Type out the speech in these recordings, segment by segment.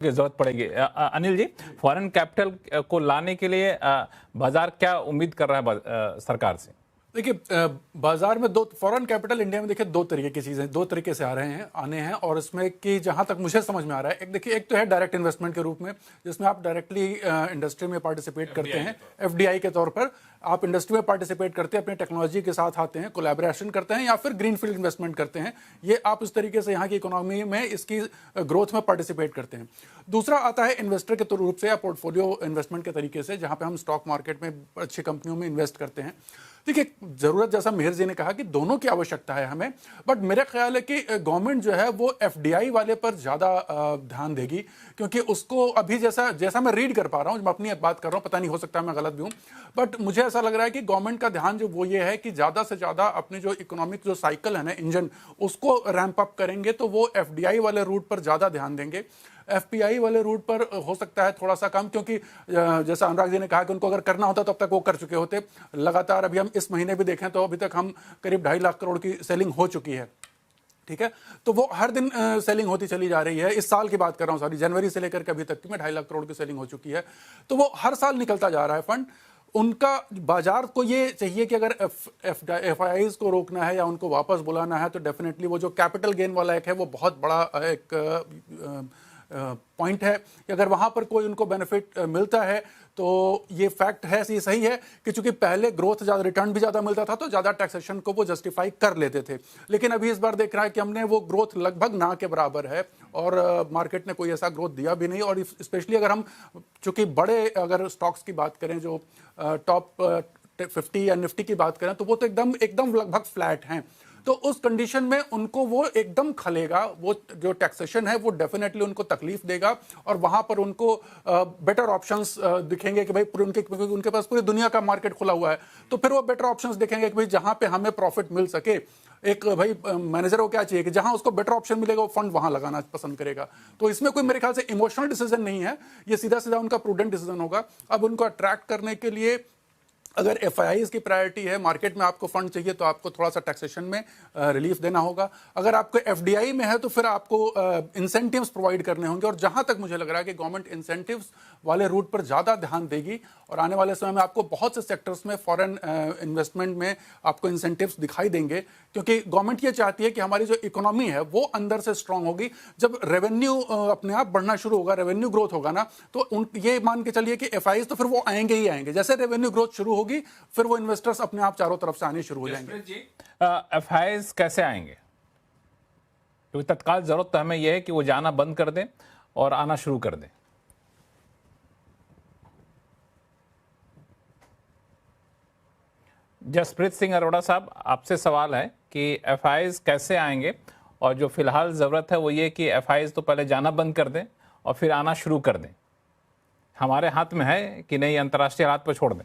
की जरूरत पड़ेगी। अनिल जी, फॉरेन कैपिटल को लाने के लिए बाजार क्या उम्मीद कर रहा है सरकार से? देखिए, बाजार में दो फॉरेन कैपिटल इंडिया में देखिए दो तरीके की चीजें दो तरीके से आने हैं और इसमें कि जहां तक मुझे समझ में आ रहा है, एक देखिए, एक तो है डायरेक्ट इन्वेस्टमेंट के रूप में, जिसमें आप डायरेक्टली इंडस्ट्री में पार्टिसिपेट करते हैं, एफडीआई के तौर पर आप इंडस्ट्री में पार्टिसिपेट करते हैं, अपनी टेक्नोलॉजी के साथ आते हैं, कोलैबोरेशन करते हैं या फिर ग्रीनफील्ड इन्वेस्टमेंट करते हैं। ये आप इस तरीके से यहाँ की इकोनॉमी में इसकी ग्रोथ में पार्टिसिपेट करते हैं। दूसरा आता है इन्वेस्टर के रूप से या पोर्टफोलियो इन्वेस्टमेंट के तरीके से, जहां पे हम स्टॉक मार्केट में अच्छी कंपनियों में इन्वेस्ट करते हैं। देखिए, जरूरत जैसा मेहर जी ने कहा कि दोनों की आवश्यकता है हमें, बट मेरा ख्याल है कि गवर्नमेंट जो है वो एफडीआई वाले पर ज्यादा ध्यान देगी, क्योंकि उसको अभी जैसा जैसा मैं रीड कर पा रहा हूं, मैं अपनी बात कर रहा हूं, पता नहीं हो सकता मैं गलत भी हूं, बट मुझे ऐसा लग रहा है कि गवर्नमेंट का ध्यान जो वो ये है कि ज्यादा से ज्यादा अपने जो इकोनॉमिक जो साइकिल है ना, इंजन, उसको रैंप अप करेंगे, तो वो एफडीआई वाले रूट पर ज्यादा ध्यान देंगे। एफपीआई वाले रूट पर हो सकता है थोड़ा सा कम, क्योंकि जैसा अनुराग जी ने कहा कि उनको अगर करना होता तो अब तक वो कर चुके होते। लगातार अभी हम इस महीने भी देखें तो अभी तक हम करीब 2.5 लाख करोड़ की सेलिंग हो चुकी है। ठीक है, तो वो हर दिन सेलिंग होती चली जा रही है। इस साल की बात कर रहा हूं, सॉरी, जनवरी से लेकर के अभी तक की में 2.5 लाख करोड़ की सेलिंग हो चुकी है। तो वो हर साल निकलता जा रहा है फंड। उनका बाजार को ये चाहिए कि अगर एफआईआईज को रोकना है या उनको वापस बुलाना है, तो डेफिनेटली वो जो कैपिटल गेन वाला एक है, वो बहुत बड़ा एक पॉइंट है कि अगर वहां पर कोई उनको बेनिफिट मिलता है, तो ये फैक्ट है, ये सही है कि चूंकि पहले ग्रोथ ज्यादा, रिटर्न भी ज्यादा मिलता था, तो ज्यादा टैक्सेशन को वो जस्टिफाई कर लेते थे। लेकिन अभी इस बार देख रहा है कि हमने वो ग्रोथ लगभग ना के बराबर है और मार्केट ने कोई ऐसा ग्रोथ दिया भी नहीं। और स्पेशली अगर हम चूंकि बड़े अगर स्टॉक्स की बात करें, जो टॉप 50 या निफ्टी की बात करें, तो वो तो एकदम एकदम लगभग फ्लैट हैं। तो उस कंडीशन में उनको वो एकदम खलेगा, वो जो टैक्सेशन है वो डेफिनेटली उनको तकलीफ देगा और वहां पर उनको बेटर ऑप्शंस दिखेंगे कि भाई उनके पास पूरी दुनिया का मार्केट खुला हुआ है, तो फिर वो बेटर ऑप्शंस दिखेंगे कि भाई जहां पे हमें प्रॉफिट मिल सके। एक भाई मैनेजर को क्या चाहिए कि जहां उसको बेटर ऑप्शन मिलेगा, वो फंड वहां लगाना पसंद करेगा। तो इसमें कोई मेरे ख्याल से इमोशनल डिसीजन नहीं है, ये सीधा सीधा उनका प्रूडेंट डिसीजन होगा। अब उनको अट्रैक्ट करने के लिए अगर एफआईआईज की प्रायोरिटी है, मार्केट में आपको फंड चाहिए, तो आपको थोड़ा सा टैक्सेशन में रिलीफ देना होगा। अगर आपको एफडीआई में है, तो फिर आपको इंसेंटिव्स प्रोवाइड करने होंगे। और जहां तक मुझे लग रहा है कि गवर्नमेंट इंसेंटिव्स वाले रूट पर ज्यादा ध्यान देगी और आने वाले समय में आपको बहुत से सेक्टर्स में फॉरेन इन्वेस्टमेंट में आपको इंसेंटिव्स दिखाई देंगे, क्योंकि गवर्नमेंट ये चाहती है कि हमारी जो इकोनॉमी है वो अंदर से स्ट्रांग होगी। जब रेवेन्यू अपने आप बढ़ना शुरू होगा, रेवेन्यू ग्रोथ होगा ना, तो ये मान के चलिए कि एफआईआईज तो फिर वो आएंगे ही आएंगे। जैसे रेवेन्यू ग्रोथ शुरू होगी, फिर वो इन्वेस्टर्स अपने आप चारों तरफ से आने शुरू हो जाएंगे। एफआईआईज कैसे आएंगे? क्योंकि तत्काल जरूरत तो हमें यह है कि वो जाना बंद कर दें और आना शुरू कर दें। जसप्रीत सिंह अरोड़ा साहब, आपसे सवाल है कि एफआईआईज कैसे आएंगे, और जो फिलहाल जरूरत है वो ये कि एफआईआईज तो पहले जाना बंद कर दें और फिर आना शुरू कर दें। हमारे हाथ में है कि नहीं, अंतर्राष्ट्रीय हालात पर छोड़ दें?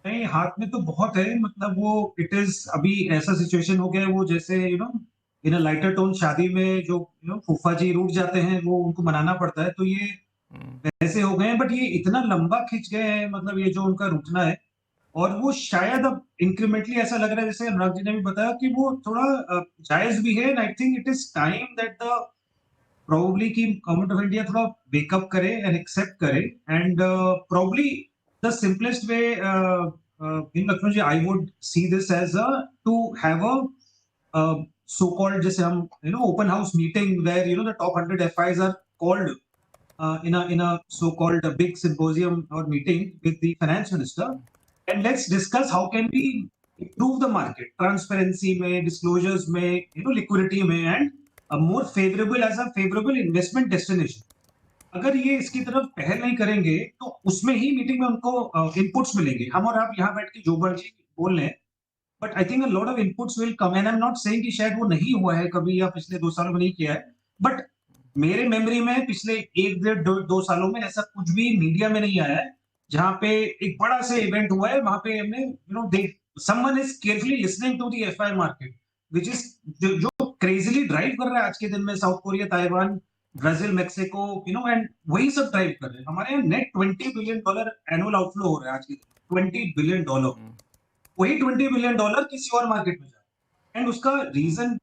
नहीं, हाथ में तो बहुत है। मतलब वो इट इज अभी ऐसा सिचुएशन हो गया है, वो जैसे इन अ लाइटर टोन शादी में जो फूफा जी रूठ जाते हैं, वो उनको मनाना पड़ता है, तो ये वैसे हो गए हैं। बट ये इतना लंबा खिंच गए हैं, मतलब ये जो उनका रूठना है, और वो शायद अब इंक्रीमेंटली ऐसा लग रहा है, जैसे अनुराग जी ने भी बताया, कि वो थोड़ा जायज भी है। And I think it is time that the probably की गवर्नमेंट ऑफ इंडिया थोड़ा वेकअप करे एंड एक्सेप्ट करे। And probably the simplest way in Laxman ji, I would see this as a to have a so called, जैसे हम open house meeting where the top 100 FIs are called in a so called a big symposium or meeting with the finance minister, and let's discuss how can we improve the market transparency में, disclosures में, liquidity में, and a more favorable as a favorable investment destination। अगर ये इसकी तरफ पहल नहीं करेंगे, तो उसमें ही मीटिंग में उनको इनपुट्स मिलेंगे। हम और आप यहाँ बैठ के जो मर्जी बोल रहे हैं, but I think a lot of inputs will come. And I am not saying कि शायद वो नहीं हुआ है कभी या पिछले 2 सालों में नहीं किया है, बट मेरे मेमोरी में पिछले 1 डेढ़ 2 सालों में ऐसा कुछ भी मीडिया में नहीं आया है जहां पे एक बड़ा से इवेंट हुआ है, वहां पे हमने they someone is carefully listening to the FI market, which is जो क्रेजीली ड्राइव कर रहा है आज के दिन में South Korea, Taiwan, Brazil, Mexico, and वही सब ड्राइव कर रहे हैं। हमारे यहाँ नेट $20 बिलियन एनुअल आउटफ्लो हो रहा है आज के दिन, $20 बिलियन। वही $20 बिलियन किसी और मार्केट में जाए। एंड उसका रीजन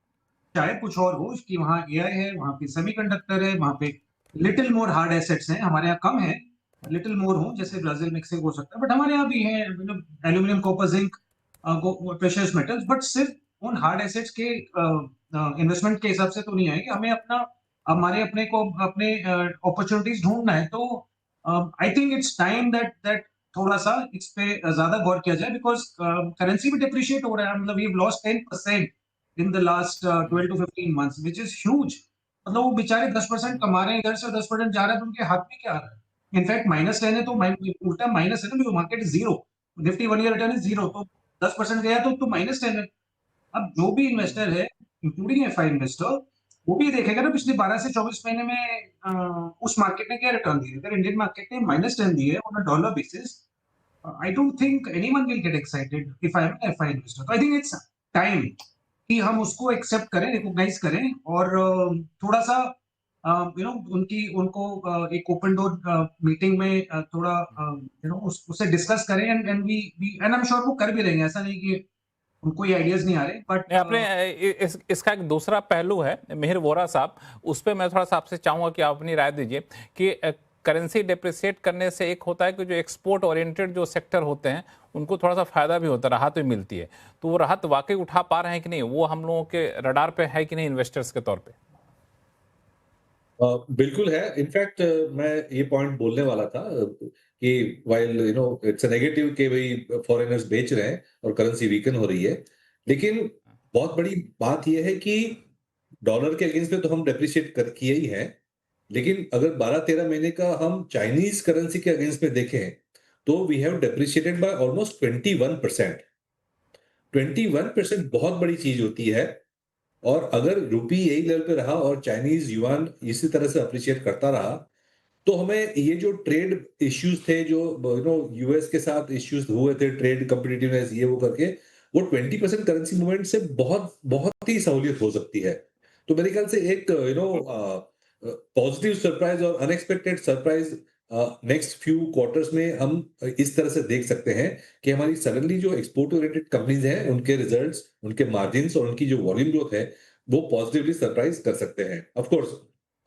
शायद कुछ और हो कि वहां एआई है, वहां पे सेमीकंडक्टर है, वहां पे लिटिल मोर हार्ड एसेट्स हैं, हमारे यहाँ कम है, लिटिल मोर हो, जैसे ब्राजील मेक्सिको हो सकता है, बट हमारे यहाँ भी है aluminium, copper, zinc, precious metals, but सिर्फ उन हार्ड एसेट्स के इन्वेस्टमेंट के हिसाब से तो नहीं आएंगे, हमें अपना हमारे अपने को अपने अपॉर्चुनिटीज ढूंढना है। तो I think it's time that that थोड़ा सा इस पे ज्यादा गौर किया जाए, बिकॉज करेंसी भी डिप्रिशिएट हो रहा है, मतलब we lost 10% in the last 12 to 15 months, which is huge। मतलब वो बेचारे 10% कमा रहे हैं इधर से, 10% जा रहा है, तो उनके हाथ में क्या आ रहा है? इनफैक्ट -10 है तो उल्टा माइनस है ना, market is zero, Nifty 1 year return is zero, तो 10% गया तो -10 है। अब जो भी इन्वेस्टर है, इंक्लूडिंग एफआई इन्वेस्टर, वो भी देखेगा ना पिछले 12 से 24 महीने में उस मार्केट ने क्या रिटर्न दिए। अगर इंडियन मार्केट ने -10 दिए on a dollar basis, I don't think anyone will get excited if I'm an FI investor। तो I think it's time कि हम उसको एक्सेप्ट करें, रिकॉग्नाइज करें, और थोड़ा सा उनकी उनको एक ओपन डोर मीटिंग में थोड़ा उससे डिस्कस करें, and we and I am sure वो कर भी रहेंगे, ऐसा नहीं कि उनको ये आइडियाज नहीं आ रहे, बट नहीं, आपने इसका एक दूसरा पहलू है मिहिर वोरा साहब, उस पर मैं थोड़ा सा आपसे चाहूंगा कि आप अपनी राय दीजिए कि करेंसी डिप्रिसिएट करने से एक होता है कि जो एक्सपोर्ट ओरिएंटेड जो सेक्टर होते हैं उनको थोड़ा सा फायदा भी होता है, राहत भी मिलती है, तो वो राहत वाकई उठा पा रहे हैं कि नहीं, वो हम लोगों के रडार पे है कि नहीं इन्वेस्टर्स के तौर पे? बिल्कुल है। इनफैक्ट मैं ये पॉइंट बोलने वाला था कि वाइल इट्स अ नेगेटिव कि भाई फॉरेनर्स बेच रहे हैं और करेंसी वीकन हो रही है, लेकिन बहुत बड़ी बात यह है कि डॉलर के अगेंस्ट में तो हम डेप्रिशिएट कर किए ही हैं, लेकिन अगर 12-13 महीने का हम चाइनीज करेंसी के अगेंस्ट में देखें तो we have depreciated by almost 21%। 21% बहुत बड़ी चीज होती है। और अगर रुपी यही लेवल पे रहा और चाइनीज युआन इसी तरह से अप्रिशिएट करता रहा, तो हमें ये जो ट्रेड इश्यूज थे, जो यूएस के साथ इश्यूज हुए थे, ट्रेड कम्पिटिटिवनेस ये वो करके, वो 20% करेंसी मूवमेंट से बहुत बहुत ही सहूलियत हो सकती है। तो मेरे ख्याल से एक पॉजिटिव सरप्राइज और unexpected surprise next few quarters में हम इस तरह से देख सकते हैं कि हमारी सडनली जो एक्सपोर्ट ओरिएंटेड कंपनीज हैं, उनके रिजल्ट्स, उनके मार्जिन्स और उनकी जो वॉल्यूम ग्रोथ है, वो पॉजिटिवली सरप्राइज कर सकते हैं। Of course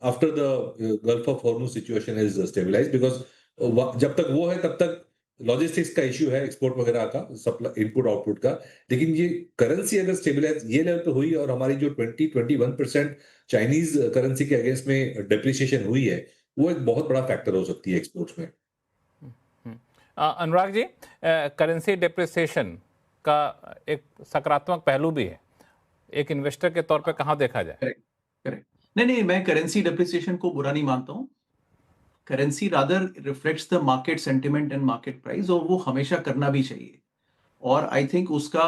after the Gulf of Hormuz situation is stabilise, because जब तक वो है तब तक लॉजिस्टिक्स का इश्यू है, एक्सपोर्ट वगैरह का, सप्लाई इनपुट आउटपुट का। लेकिन ये करेंसी अगर स्टेबलाइज ये लेवल पे हुई और हमारी जो 20-21% चाइनीज करेंसी के अगेंस्ट में डेप्रिसिएशन हुई है, वो एक बहुत बड़ा फैक्टर हो सकती है एक्सपोर्ट्स में। अनुराग जी, करेंसी डेप्रिसिएशन का एक सकारात्मक पहलू भी है, एक इन्वेस्टर के तौर पे कहाँ देखा जाए? Correct, correct. नहीं, मैं करेंसी डेप्रिसिएशन को बुरा नहीं मानता हूँ। Currency rather reflects the market sentiment and market price, और वो हमेशा करना भी चाहिए। और आई थिंक उसका,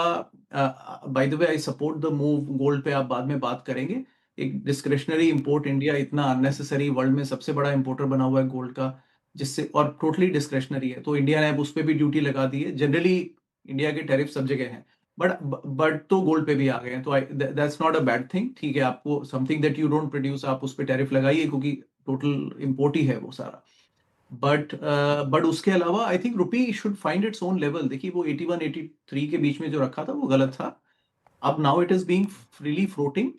by the way, I support the move. Gold पे आप बाद में बात करेंगे। एक डिस्क्रिशनरी इंपोर्ट, इंडिया इतना अननेसेसरी वर्ल्ड में सबसे बड़ा इंपोर्टर बना हुआ है गोल्ड का, जिससे, और टोटली डिस्क्रिशनरी है, तो इंडिया ने अब उस पर भी ड्यूटी लगा दी है। जनरली इंडिया के टैरिफ सब जगह हैं, बट तो गोल्ड पे भी आ गए हैं, तो that's not a bad thing. ठीक है, आपको something that you don't produce, आप उस पर टैरिफ लगाइए, क्योंकि टोटल इंपोर्ट ही है वो सारा। बट उसके अलावा I think rupee should find its own level. देखिए, वो 81-83 के बीच में जो रखा था वो गलत था। अब now it is being freely floating,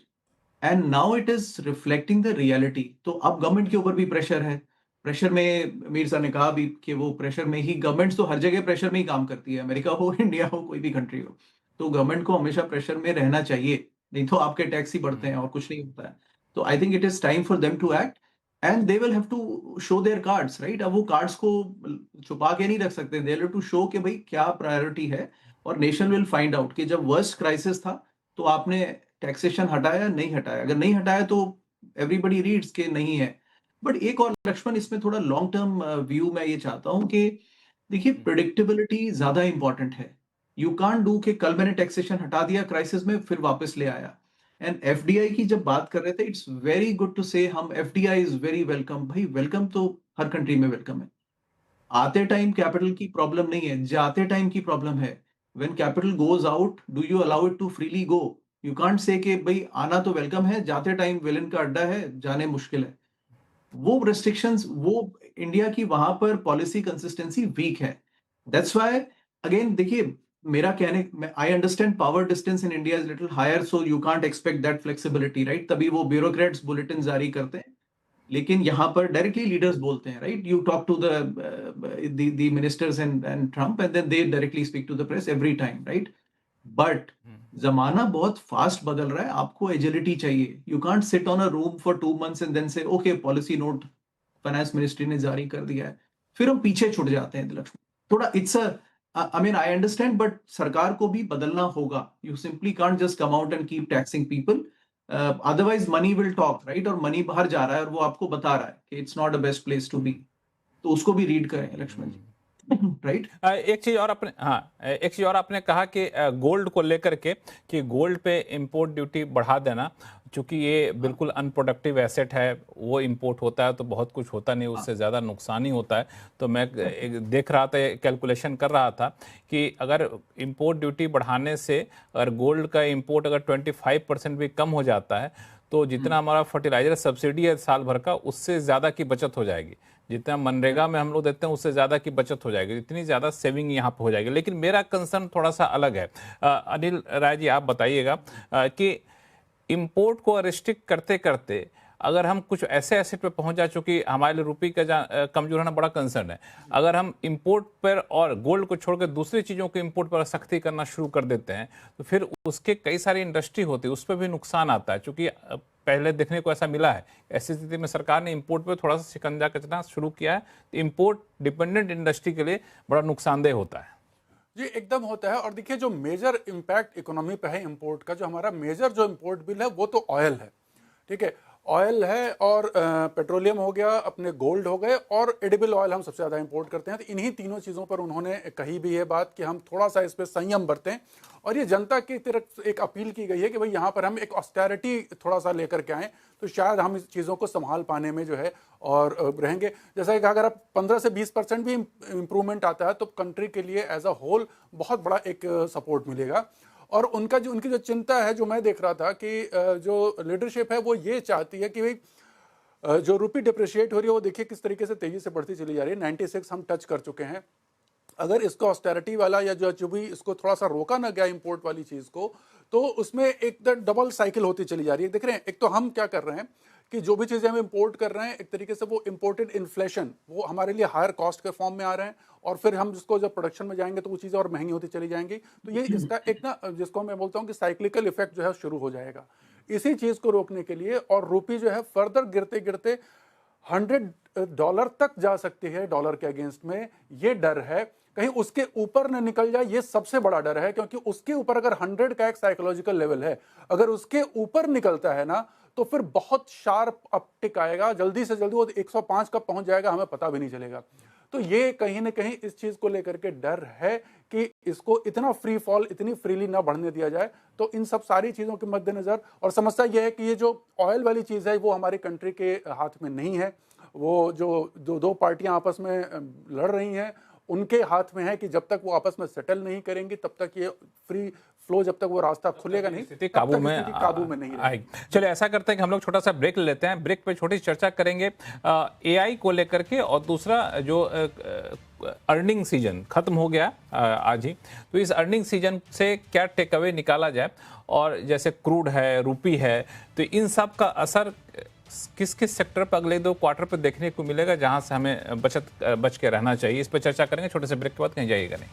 and now it is reflecting the reality. तो अब गवर्नमेंट के ऊपर भी प्रेशर है। प्रेशर में मीर साहब ने कहा भी कि वो प्रेशर में ही, गवर्नमेंट्स तो हर जगह प्रेशर में ही काम करती है, अमेरिका हो, इंडिया हो, कोई भी कंट्री हो। तो गवर्नमेंट को हमेशा प्रेशर में रहना चाहिए, नहीं तो आपके टैक्स ही बढ़ते हैं और कुछ नहीं होता है। तो I think it is time for them to act, and they will have to show their cards, right. अब वो कार्ड्स को छुपा के नहीं रख सकते, दे हैव टू शो कि भाई क्या प्रायोरिटी है, और नेशन विल फाइंड आउट कि जब वर्स्ट क्राइसिस था तो आपने टैक्सेशन हटाया, नहीं हटाया। अगर नहीं हटाया तो एवरीबडी रीड्स के नहीं है। बट एक और लक्ष्मण, इसमें थोड़ा लॉन्ग टर्म व्यू मैं ये चाहता हूं कि देखिए, प्रिडिक्टेबिलिटी ज्यादा इंपॉर्टेंट है। यू कांट डू कि कल मैंने टैक्सेशन हटा दिया क्राइसिस में, फिर वापस ले आया। एंड एफडीआई की जब बात कर रहे थे, इट्स वेरी गुड टू से हम एफडीआई इज वेरी वेलकम। भाई वेलकम तो हर कंट्री में वेलकम है। आते टाइम कैपिटल की प्रॉब्लम नहीं है, जाते टाइम की प्रॉब्लम है। When capital goes out, do you allow it to freely go? You can't say कि भाई आना तो वेलकम है, जाते टाइम विलन का अड्डा है, जाने मुश्किल है। वो रिस्ट्रिक्शंस, वो इंडिया की वहां पर पॉलिसी कंसिस्टेंसी वीक है। दैट्स व्हाई, अगेन देखिए, मेरा कहने, I understand power distance in India is little higher, so you can't expect that flexibility, right. तभी वो ब्यूरोक्रेट्स बुलेटिन जारी करते हैं। लेकिन यहाँ पर डायरेक्टली लीडर्स बोलते हैं, right? You talk to the ministers and Trump and then they directly speak to the press every time, right? But जमाना बहुत फास्ट बदल रहा है, आपको एजिलिटी चाहिए. You can't sit on a room for 2 months and then say okay policy note finance ministry ने जारी कर दिया है, फिर हम पीछे छूट जाते हैं. लक्ष्मण, थोड़ा it's a I mean I understand, but सरकार को भी बदलना होगा. You simply can't just come out and keep taxing people, otherwise money will talk, right? और मनी बाहर जा रहा है और वो आपको बता रहा है कि it's not the best place to be. तो उसको भी रीड करें लक्ष्मण जी, राइट? एक चीज और आपने एक चीज और आपने कहा कि गोल्ड को लेकर के कि गोल्ड पे इंपोर्ट ड्यूटी बढ़ा देना, चूंकि ये बिल्कुल अनप्रोडक्टिव एसेट है, वो इंपोर्ट होता है तो बहुत कुछ होता नहीं, उससे ज़्यादा नुकसान ही होता है. तो मैं देख रहा था, कैलकुलेशन कर रहा था कि अगर इंपोर्ट ड्यूटी बढ़ाने से अगर गोल्ड का इंपोर्ट अगर 25% भी कम हो जाता है तो जितना हमारा फर्टिलाइजर सब्सिडी है साल भर का, उससे ज़्यादा की बचत हो जाएगी. जितना मनरेगा में हम लोग देते हैं उससे ज़्यादा की बचत हो जाएगी, इतनी ज़्यादा सेविंग यहाँ पे हो जाएगी. लेकिन मेरा कंसर्न थोड़ा सा अलग है. अनिल राय जी, आप बताइएगा कि इंपोर्ट को रिस्ट्रिक्ट करते करते अगर हम कुछ ऐसे एसेट पे पहुंच जा, चूंकि हमारे लिए रुपये का कमजोर होना बड़ा कंसर्न है, अगर हम इंपोर्ट पर और गोल्ड को छोड़कर दूसरी चीज़ों के इंपोर्ट पर सख्ती करना शुरू कर देते हैं तो फिर उसके कई सारी इंडस्ट्री होती है, उस पर भी नुकसान आता है. चूंकि पहले देखने को ऐसा मिला है, ऐसी स्थिति में सरकार ने इंपोर्ट पर थोड़ा सा शिकंजा कसना शुरू किया है, तो इंपोर्ट डिपेंडेंट इंडस्ट्री के लिए बड़ा नुकसानदेह होता है. जी एकदम होता है. और देखिए जो मेजर इम्पैक्ट इकोनॉमी पे है इंपोर्ट का, जो हमारा मेजर जो इंपोर्ट बिल है वो तो ऑयल है, ठीक है? ऑयल है और पेट्रोलियम हो गया, अपने गोल्ड हो गए और एडिबल ऑयल हम सबसे ज़्यादा इंपोर्ट करते हैं. तो इन्हीं तीनों चीज़ों पर उन्होंने कही भी है बात कि हम थोड़ा सा इस पर संयम बरतें. और ये जनता की तरफ एक अपील की गई है कि भाई यहाँ पर हम एक ऑस्टेरिटी थोड़ा सा लेकर के आएँ तो शायद हम इस चीज़ों को संभाल पाने में जो है और रहेंगे. जैसा कि अगर आप 15 से 20% भी इम्प्रूवमेंट आता है तो कंट्री के लिए एज अ होल बहुत बड़ा एक सपोर्ट मिलेगा. और उनकी जो चिंता है, जो मैं देख रहा था कि जो लीडरशिप है वो ये चाहती है कि भाई जो रुपी डिप्रिशिएट हो रही है वो देखिए किस तरीके से तेजी से बढ़ती चली जा रही है. 96 हम टच कर चुके हैं. अगर इसको ऑस्टेरिटी वाला या जो भी इसको थोड़ा सा रोका ना गया इंपोर्ट वाली चीज़ को, तो उसमें एक डबल साइकिल होती चली जा रही है. देख रहे हैं, एक तो हम क्या कर रहे हैं कि जो भी चीज़ें हम इंपोर्ट कर रहे हैं एक तरीके से वो इंपोर्टेड इन्फ्लेशन वो हमारे लिए हायर कॉस्ट के फॉर्म में आ रहे हैं, और फिर हम जिसको जब प्रोडक्शन में जाएंगे तो वो चीज़ें और महंगी होती चली जाएंगी. तो ये इसका एक ना, जिसको मैं बोलता हूँ कि साइक्लिकल इफेक्ट जो है शुरू हो जाएगा. इसी चीज़ को रोकने के लिए, और रुपी जो है फर्दर गिरते गिरते $100 तक जा सकती है डॉलर के अगेंस्ट में, ये डर है. कहीं उसके ऊपर न निकल जाए, ये सबसे बड़ा डर है, क्योंकि उसके ऊपर अगर 100 का एक साइकोलॉजिकल लेवल है, अगर उसके ऊपर निकलता है ना तो फिर बहुत शार्प अपटिक आएगा, जल्दी से जल्दी वो 105 का पहुंच जाएगा, हमें पता भी नहीं चलेगा. तो ये कहीं ना कहीं इस चीज को लेकर के डर है कि इसको इतना फ्री फॉल, इतनी फ्रीली ना बढ़ने दिया जाए. तो इन सब सारी चीजों के मद्देनजर, और समस्या यह है कि ये जो ऑयल वाली चीज है वो हमारी कंट्री के हाथ में नहीं है. वो जो दो पार्टियां आपस में लड़ रही हैं उनके हाथ में है कि जब तक वो आपस में सेटल नहीं करेंगी तब तक ये फ्री फ्लो, जब तक वो रास्ता खुलेगा नहीं, स्थिति काबू में नहीं आएगी. चलिए ऐसा करते हैं कि हम लोग छोटा सा ब्रेक ले लेते हैं. ब्रेक पे छोटी चर्चा करेंगे एआई को लेकर के, और दूसरा जो अर्निंग सीजन खत्म हो गया आज ही, तो इस अर्निंग सीजन से क्या टेक अवे निकाला जाए, और जैसे क्रूड है, रुपी है, तो इन सब का असर किस किस सेक्टर पर अगले 2 क्वार्टर पर देखने को मिलेगा, जहां से हमें बच के रहना चाहिए. इस पर चर्चा करेंगे छोटे से ब्रेक के बाद. कहीं जाइएगा नहीं.